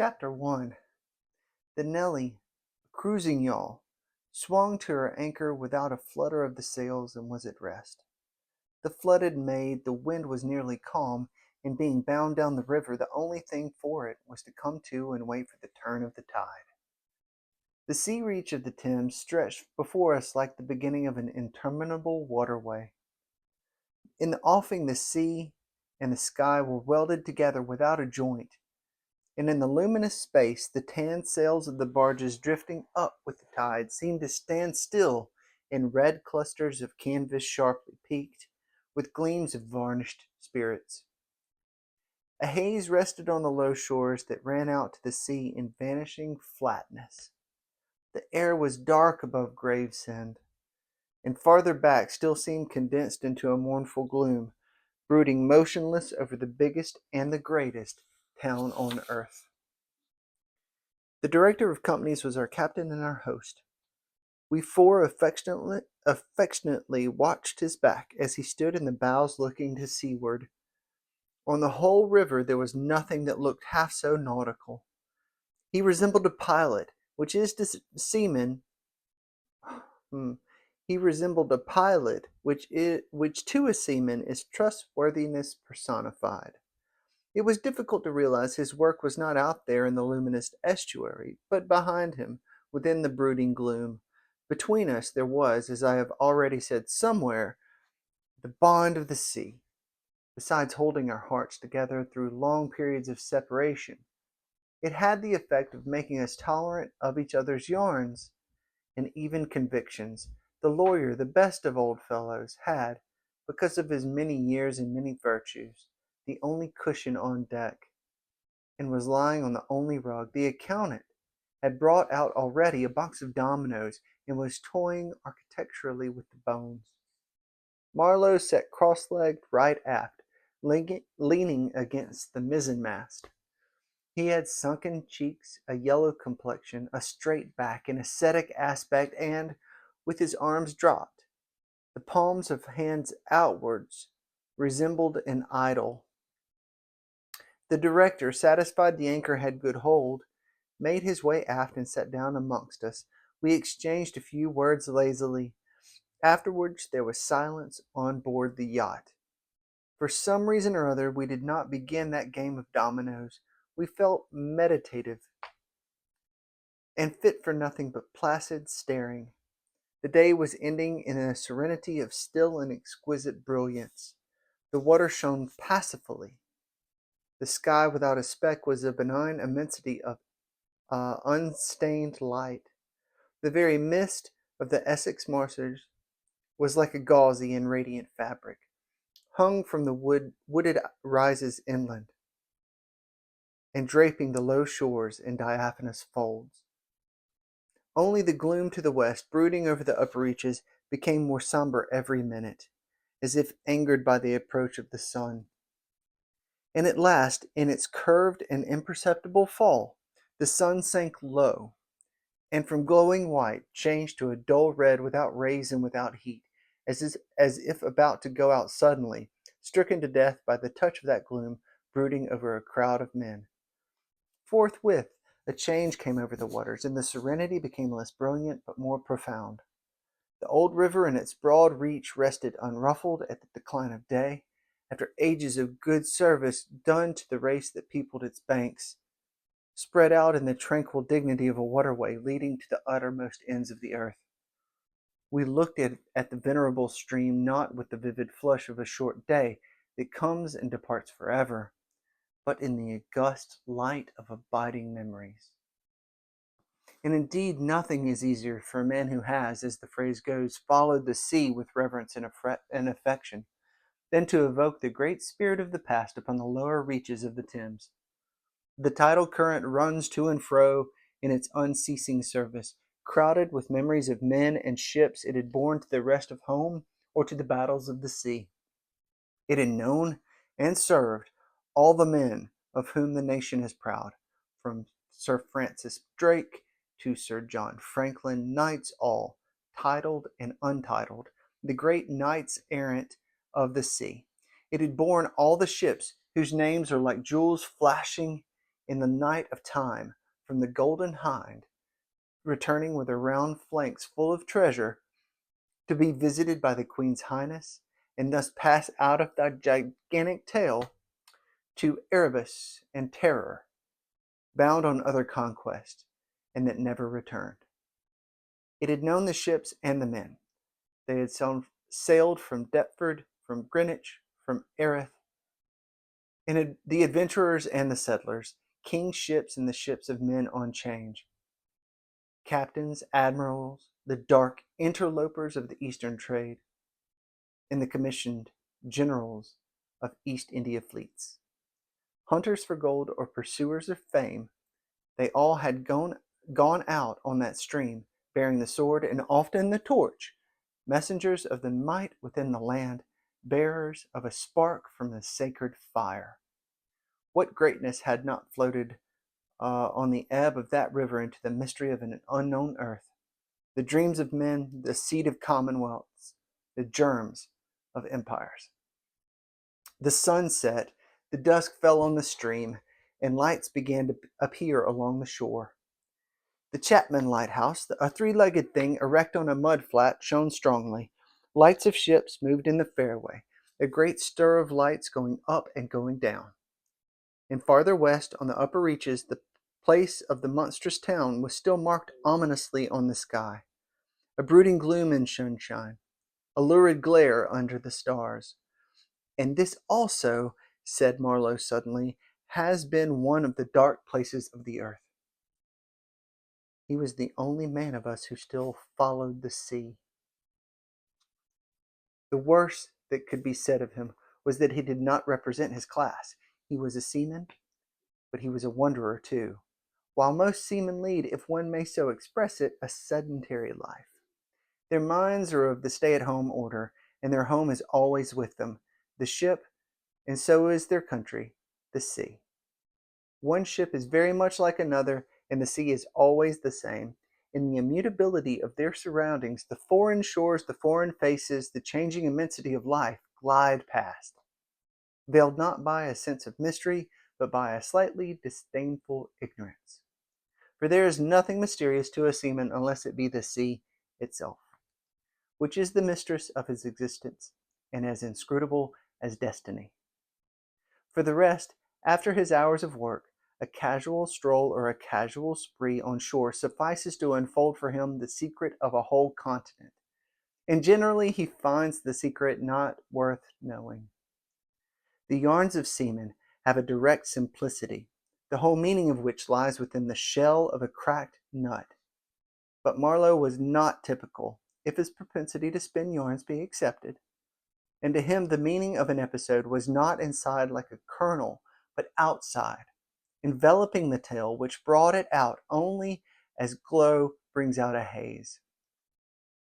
Chapter 1. The Nelly, a cruising yawl, swung to her anchor without a flutter of the sails and was at rest. The flooded maid, the wind was nearly calm, and being bound down the river, the only thing for it was to come to and wait for the turn of the tide. The sea reach of the Thames stretched before us like the beginning of an interminable waterway. In the offing the sea and the sky were welded together without a joint, and in the luminous space the tan sails of the barges drifting up with the tide seemed to stand still in red clusters of canvas sharply peaked, with gleams of varnished spirits. A haze rested on the low shores that ran out to the sea in vanishing flatness. The air was dark above Gravesend, and farther back still seemed condensed into a mournful gloom, brooding motionless over the biggest and the greatest town on earth. The director of companies was our captain and our host. We four affectionately watched his back as he stood in the bows looking to seaward. On the whole river there was nothing that looked half so nautical. He resembled a pilot, which is to seamen. He resembled a pilot, which to a seaman is trustworthiness personified. It was difficult to realize his work was not out there in the luminous estuary, but behind him, within the brooding gloom. Between us there was, as I have already said, somewhere the bond of the sea. Besides holding our hearts together through long periods of separation, it had the effect of making us tolerant of each other's yarns and even convictions. The lawyer, the best of old fellows, had, because of his many years and many virtues, the only cushion on deck, and was lying on the only rug. The accountant had brought out already a box of dominoes and was toying architecturally with the bones. Marlow sat cross-legged right aft, leaning against the mizzenmast. He had sunken cheeks, a yellow complexion, a straight back, an ascetic aspect, and, with his arms dropped, the palms of hands outwards, resembled an idol. The director, satisfied the anchor had good hold, made his way aft and sat down amongst us. We exchanged a few words lazily. Afterwards there was silence on board the yacht. For some reason or other we did not begin that game of dominoes. We felt meditative and fit for nothing but placid staring. The day was ending in a serenity of still and exquisite brilliance. The water shone passively. The sky without a speck was a benign immensity of unstained light. The very mist of the Essex marshes was like a gauzy and radiant fabric, hung from the wooded rises inland, and draping the low shores in diaphanous folds. Only the gloom to the west, brooding over the upper reaches, became more somber every minute, as if angered by the approach of the sun. And at last, in its curved and imperceptible fall, the sun sank low, and from glowing white changed to a dull red without rays and without heat, as if about to go out suddenly, stricken to death by the touch of that gloom brooding over a crowd of men. Forthwith a change came over the waters, and the serenity became less brilliant but more profound. The old river in its broad reach rested unruffled at the decline of day, after ages of good service done to the race that peopled its banks, spread out in the tranquil dignity of a waterway leading to the uttermost ends of the earth. We looked at the venerable stream not with the vivid flush of a short day that comes and departs forever, but in the august light of abiding memories. And indeed nothing is easier for a man who has, as the phrase goes, followed the sea with reverence and affection, than to evoke the great spirit of the past upon the lower reaches of the Thames. The tidal current runs to and fro in its unceasing service, crowded with memories of men and ships it had borne to the rest of home or to the battles of the sea. It had known and served all the men of whom the nation is proud, from Sir Francis Drake to Sir John Franklin, knights all, titled and untitled, the great knights errant of the sea. It had borne all the ships whose names are like jewels flashing in the night of time from the Golden Hind, returning with her round flanks full of treasure, to be visited by the Queen's Highness, and thus pass out of that gigantic tale to Erebus and Terror, bound on other conquest, and that never returned. It had known the ships and the men. They had sailed from Deptford, from Greenwich, from Erith, and the adventurers and the settlers, king's ships and the ships of men on change, captains, admirals, the dark interlopers of the Eastern trade, and the commissioned generals of East India fleets. Hunters for gold or pursuers of fame, they all had gone out on that stream, bearing the sword and often the torch, messengers of the might within the land, bearers of a spark from the sacred fire. What greatness had not floated on the ebb of that river into the mystery of an unknown earth, the dreams of men, the seed of commonwealths, the germs of empires. The sun set, the dusk fell on the stream, and lights began to appear along the shore. The Chapman Lighthouse, a three-legged thing erect on a mud flat, shone strongly. Lights of ships moved in the fairway, a great stir of lights going up and going down. And farther west, on the upper reaches, the place of the monstrous town was still marked ominously on the sky. A brooding gloom in sunshine, a lurid glare under the stars. And this also, said Marlow suddenly, has been one of the dark places of the earth. He was the only man of us who still followed the sea. The worst that could be said of him was that he did not represent his class. He was a seaman, but he was a wanderer too, while most seamen lead, if one may so express it, a sedentary life. Their minds are of the stay-at-home order, and their home is always with them, the ship, and so is their country, the sea. One ship is very much like another, and the sea is always the same. In the immutability of their surroundings, the foreign shores, the foreign faces, the changing immensity of life glide past, veiled not by a sense of mystery, but by a slightly disdainful ignorance. For there is nothing mysterious to a seaman unless it be the sea itself, which is the mistress of his existence, and as inscrutable as destiny. For the rest, after his hours of work, a casual stroll or a casual spree on shore suffices to unfold for him the secret of a whole continent, and generally he finds the secret not worth knowing. The yarns of seamen have a direct simplicity, the whole meaning of which lies within the shell of a cracked nut. But Marlow was not typical, if his propensity to spin yarns be accepted, and to him the meaning of an episode was not inside like a kernel, but outside, enveloping the tale, which brought it out only as glow brings out a haze,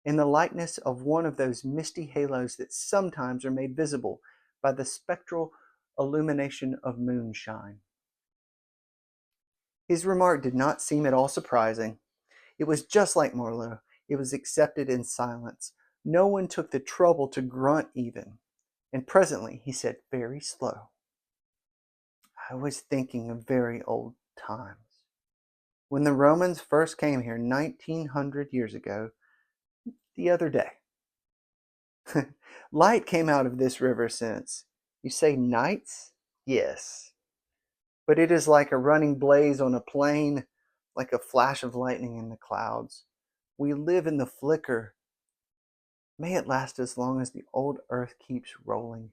in the likeness of one of those misty halos that sometimes are made visible by the spectral illumination of moonshine. His remark did not seem at all surprising. It was just like Marlow. It was accepted in silence. No one took the trouble to grunt even. And presently he said very slow, "I was thinking of very old times. When the Romans first came here 1900 years ago, the other day. Light came out of this river since. You say nights? Yes. But it is like a running blaze on a plain, like a flash of lightning in the clouds. We live in the flicker. May it last as long as the old earth keeps rolling.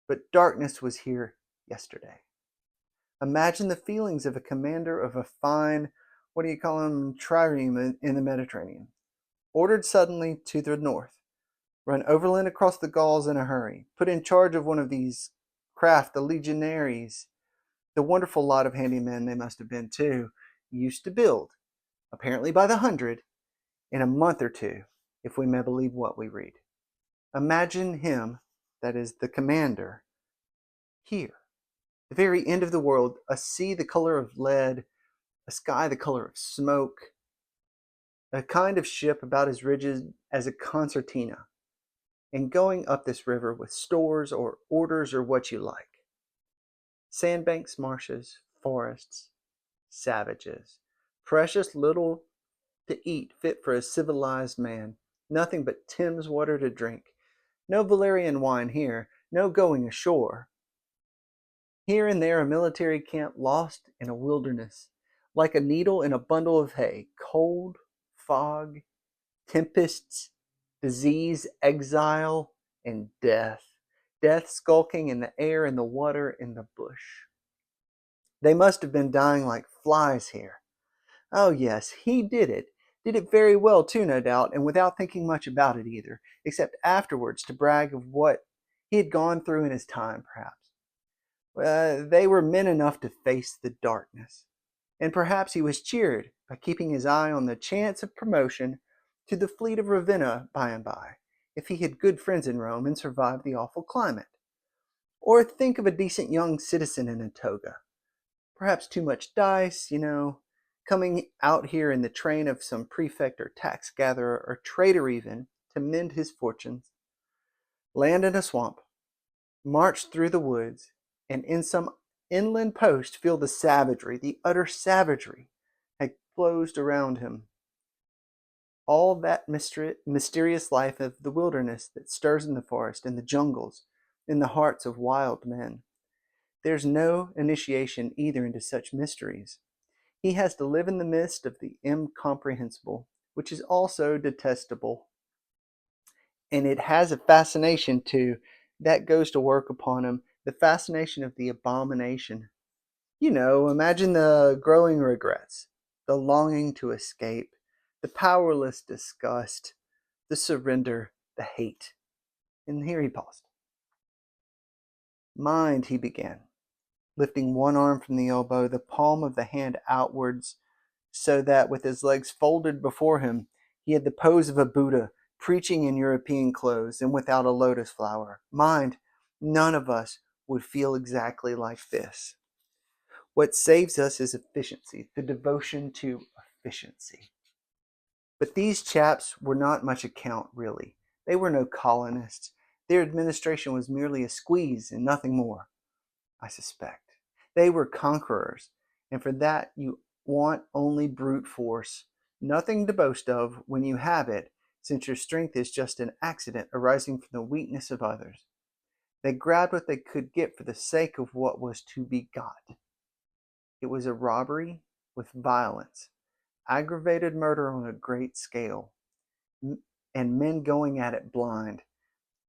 But darkness was here yesterday. Imagine the feelings of a commander of a fine, what do you call them, trireme in the Mediterranean, ordered suddenly to the north, run overland across the Gauls in a hurry, put in charge of one of these craft, the legionaries, the wonderful lot of handy men they must have been too, used to build, apparently by the hundred, in a month or two, if we may believe what we read. Imagine him, that is the commander, here, the very end of the world, a sea the color of lead, a sky the color of smoke, a kind of ship about as rigid as a concertina, and going up this river with stores or orders or what you like. Sandbanks, marshes, forests. Savages. Precious little to eat fit for a civilized man. Nothing but Thames water to drink. No Valerian wine here, no going ashore. Here and there a military camp lost in a wilderness, like a needle in a bundle of hay. Cold, fog, tempests, disease, exile, and death. Death skulking in the air, in the water, in the bush. They must have been dying like flies here. Oh, yes, he did it. Did it very well, too, no doubt, and without thinking much about it either, except afterwards to brag of what he had gone through in his time, perhaps. They were men enough to face the darkness. And perhaps he was cheered by keeping his eye on the chance of promotion to the fleet of Ravenna by and by, if he had good friends in Rome and survived the awful climate. Or think of a decent young citizen in a toga. Perhaps too much dice, coming out here in the train of some prefect or tax gatherer or trader even, to mend his fortunes. Land in a swamp, march through the woods, and in some inland post feel the savagery, the utter savagery, had closed around him. All that mysterious life of the wilderness that stirs in the forest, in the jungles, in the hearts of wild men. There's no initiation either into such mysteries. He has to live in the midst of the incomprehensible, which is also detestable. And it has a fascination, too, that goes to work upon him, the fascination of the abomination. Imagine the growing regrets, the longing to escape, the powerless disgust, the surrender, the hate. And here he paused. Mind, he began, lifting one arm from the elbow, the palm of the hand outwards, so that with his legs folded before him, he had the pose of a Buddha, preaching in European clothes and without a lotus flower. Mind, none of us would feel exactly like this. What saves us is efficiency, the devotion to efficiency. But these chaps were not much account, really. They were no colonists. Their administration was merely a squeeze and nothing more, I suspect. They were conquerors, and for that you want only brute force. Nothing to boast of when you have it, since your strength is just an accident arising from the weakness of others. They grabbed what they could get for the sake of what was to be got. It was a robbery with violence, aggravated murder on a great scale, and men going at it blind,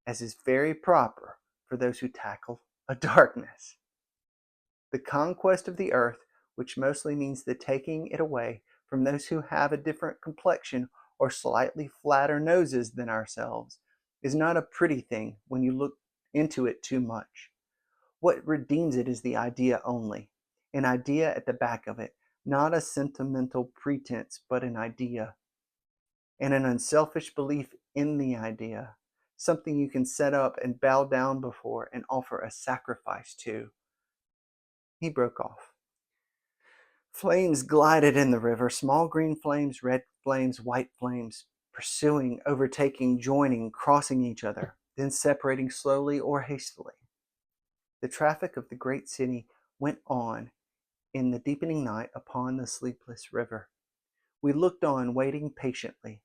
as is very proper for those who tackle a darkness. The conquest of the earth, which mostly means the taking it away from those who have a different complexion or slightly flatter noses than ourselves, is not a pretty thing when you look into it too much. What redeems it is the idea only, an idea at the back of it, not a sentimental pretense, but an idea, and an unselfish belief in the idea, something you can set up and bow down before and offer a sacrifice to. He broke off. Flames glided in the river, small green flames, red flames, white flames, pursuing, overtaking, joining, crossing each other, then separating slowly or hastily. The traffic of the great city went on in the deepening night upon the sleepless river. We looked on, waiting patiently.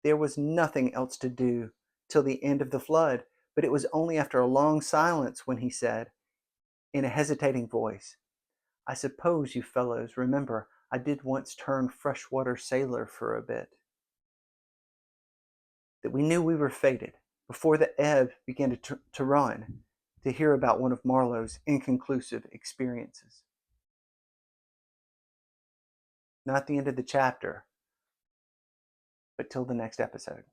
There was nothing else to do till the end of the flood, but it was only after a long silence when he said, in a hesitating voice, I suppose you fellows remember I did once turn freshwater sailor for a bit. That we knew we were fated, before the ebb began to run, to hear about one of Marlow's inconclusive experiences. Not the end of the chapter, but till the next episode.